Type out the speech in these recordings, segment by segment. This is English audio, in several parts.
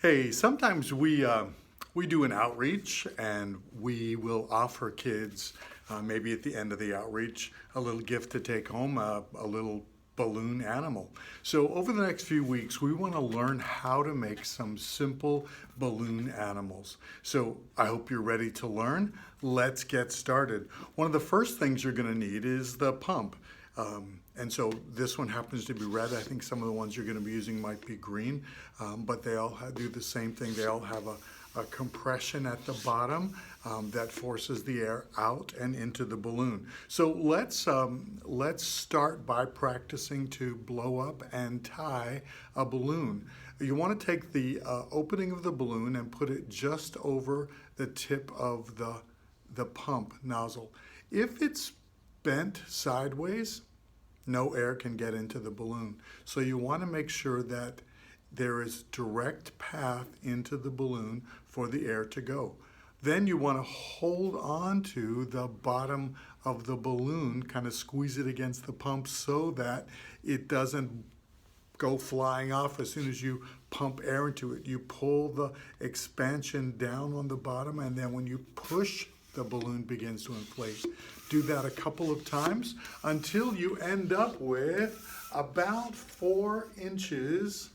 Hey, sometimes we do an outreach and we will offer kids, maybe at the end of the outreach, a little gift to take home, a little balloon animal. So over the next few weeks, we want to learn how to make some simple balloon animals. So I hope you're ready to learn. Let's get started. One of the first things you're going to need is the pump. And so this one happens to be red. I think some of the ones you're going to be using might be green, but they all do the same thing. They all have a compression at the bottom that forces the air out and into the balloon. So let's start by practicing to blow up and tie a balloon. You want to take the opening of the balloon and put it just over the tip of the pump nozzle. If it's bent sideways, no air can get into the balloon. So you want to make sure that there is direct path into the balloon for the air to go. Then you want to hold on to the bottom of the balloon, kind of squeeze it against the pump so that it doesn't go flying off as soon as you pump air into it. You pull the expansion down on the bottom, and then when you push, the balloon begins to inflate. Do that a couple of times until you end up with about 4 inches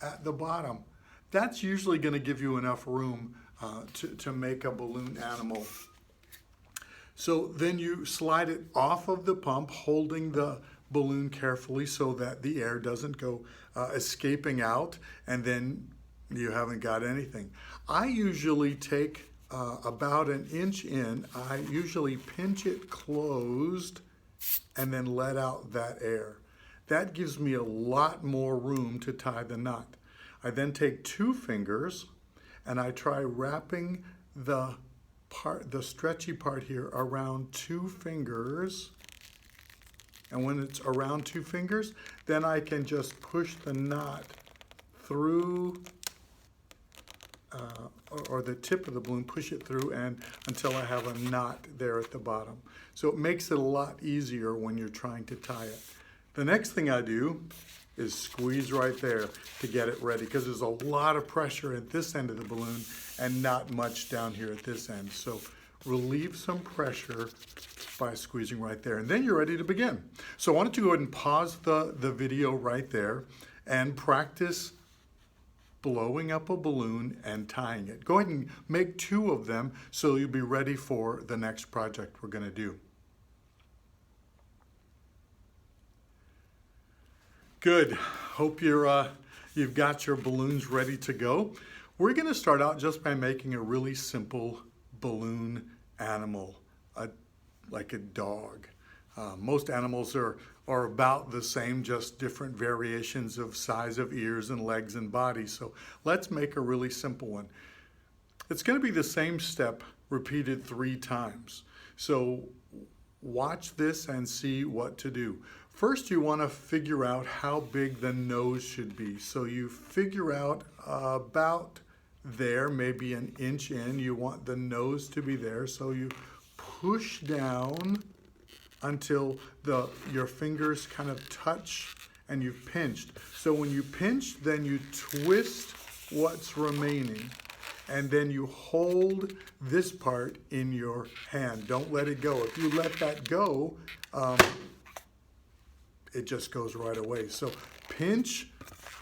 at the bottom. That's usually going to give you enough room to make a balloon animal. So then you slide it off of the pump, holding the balloon carefully so that the air doesn't go escaping out, and then you haven't got anything. I usually take about 1 inch in. I usually pinch it closed and then let out that air. That gives me a lot more room to tie the knot. I then take 2 fingers and I try wrapping the stretchy part here around 2 fingers. And when it's around 2 fingers, then I can just push the knot through or the tip of the balloon, push it through and until I have a knot there at the bottom. So it makes it a lot easier when you're trying to tie it. The next thing I do is squeeze right there to get it ready, because there's a lot of pressure at this end of the balloon and not much down here at this end. So relieve some pressure by squeezing right there, and then you're ready to begin. So why don't you go ahead and pause the video right there and practice blowing up a balloon and tying it. Go ahead and make 2 of them so you'll be ready for the next project we're going to do. Good. Hope you've got your balloons ready to go. We're going to start out just by making a really simple balloon animal, like a dog. Most animals are about the same, just different variations of size of ears and legs and body. So let's make a really simple one. It's going to be the same step repeated 3 times. So watch this and see what to do. First, you want to figure out how big the nose should be. So you figure out about there, maybe 1 inch in. You want the nose to be there. So you push down until your fingers kind of touch and you've pinched. So when you pinch, then you twist what's remaining, and then you hold this part in your hand. Don't let it go. If you let that go, it just goes right away. So pinch,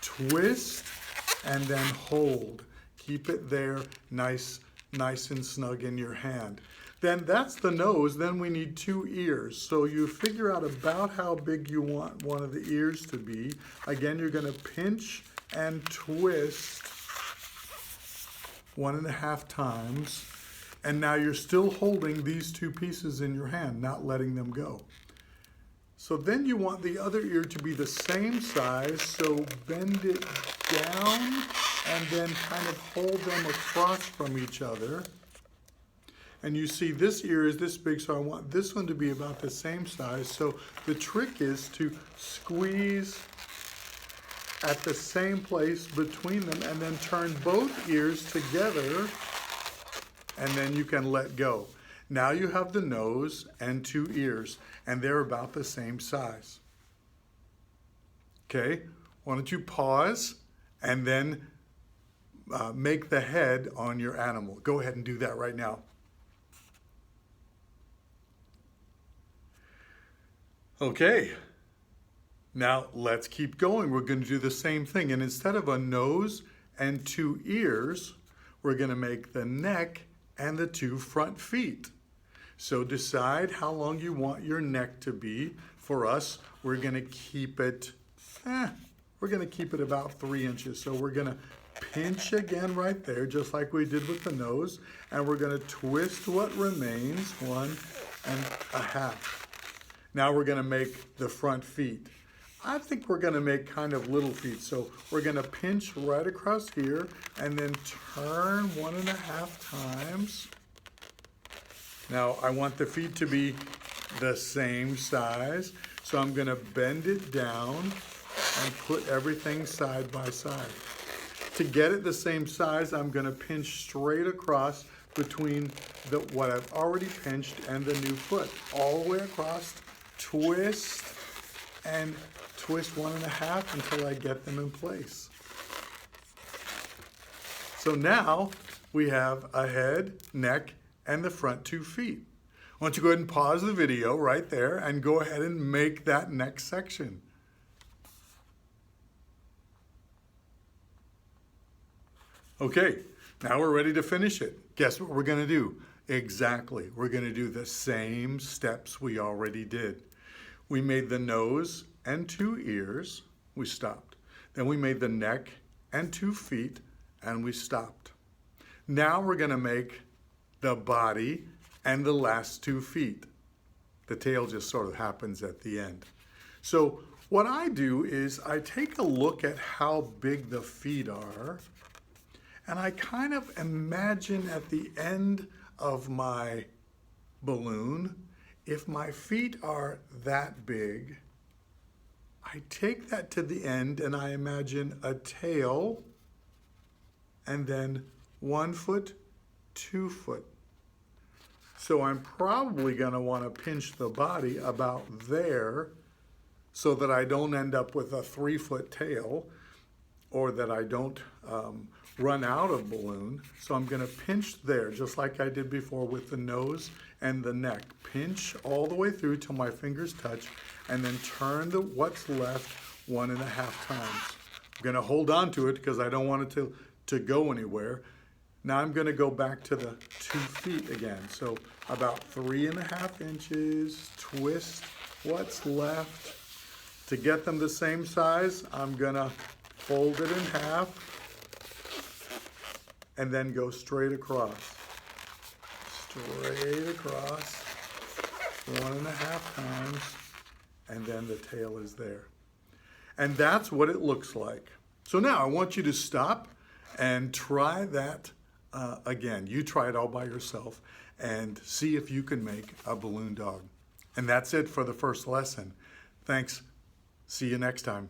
twist, and then hold. Keep it there nice and snug in your hand. Then that's the nose. Then we need 2 ears. So you figure out about how big you want one of the ears to be. Again, you're going to pinch and twist 1.5 times. And now you're still holding these 2 pieces in your hand, not letting them go. So then you want the other ear to be the same size. So bend it down and then kind of hold them across from each other. And you see this ear is this big, so I want this one to be about the same size. So the trick is to squeeze at the same place between them and then turn both ears together, and then you can let go. Now you have the nose and 2 ears, and they're about the same size. Okay, why don't you pause and then make the head on your animal. Go ahead and do that right now. Okay, now let's keep going. We're going to do the same thing, and instead of a nose and 2 ears, we're going to make the neck and the 2 front feet. So decide how long you want your neck to be. For us, we're going to keep it about 3 inches. So we're going to pinch again right there, just like we did with the nose, and we're going to twist what remains, 1.5. Now we're going to make the front feet. I think we're going to make kind of little feet. So we're going to pinch right across here and then turn 1.5 times. Now I want the feet to be the same size. So I'm going to bend it down and put everything side by side. To get it the same size, I'm going to pinch straight across between what I've already pinched and the new foot. All the way across, twist, and twist 1.5 until I get them in place. So now we have a head, neck, and the front 2 feet. Why don't you go ahead and pause the video right there and go ahead and make that next section. Okay, now we're ready to finish it. Guess what we're going to do? Exactly, we're going to do the same steps we already did. We made the nose and 2 ears, we stopped. Then we made the neck and 2 feet, and we stopped. Now we're going to make the body and the last 2 feet. The tail just sort of happens at the end. So what I do is I take a look at how big the feet are, and I kind of imagine at the end of my balloon, if my feet are that big, I take that to the end and I imagine a tail and then 1 foot, 2 foot. So I'm probably going to want to pinch the body about there so that I don't end up with a 3-foot tail, or that I don't run out of balloon. So I'm going to pinch there just like I did before with the nose and the neck. Pinch all the way through till my fingers touch, and then turn what's left 1.5 times. I'm going to hold on to it because I don't want it to go anywhere. Now I'm going to go back to the 2 feet again. So about 3.5 inches, twist what's left. To get them the same size, I'm going to fold it in half and then go straight across. Straight across 1.5 times, and then the tail is there. And that's what it looks like. So now I want you to stop and try that again. You try it all by yourself and see if you can make a balloon dog. And that's it for the first lesson. Thanks. See you next time.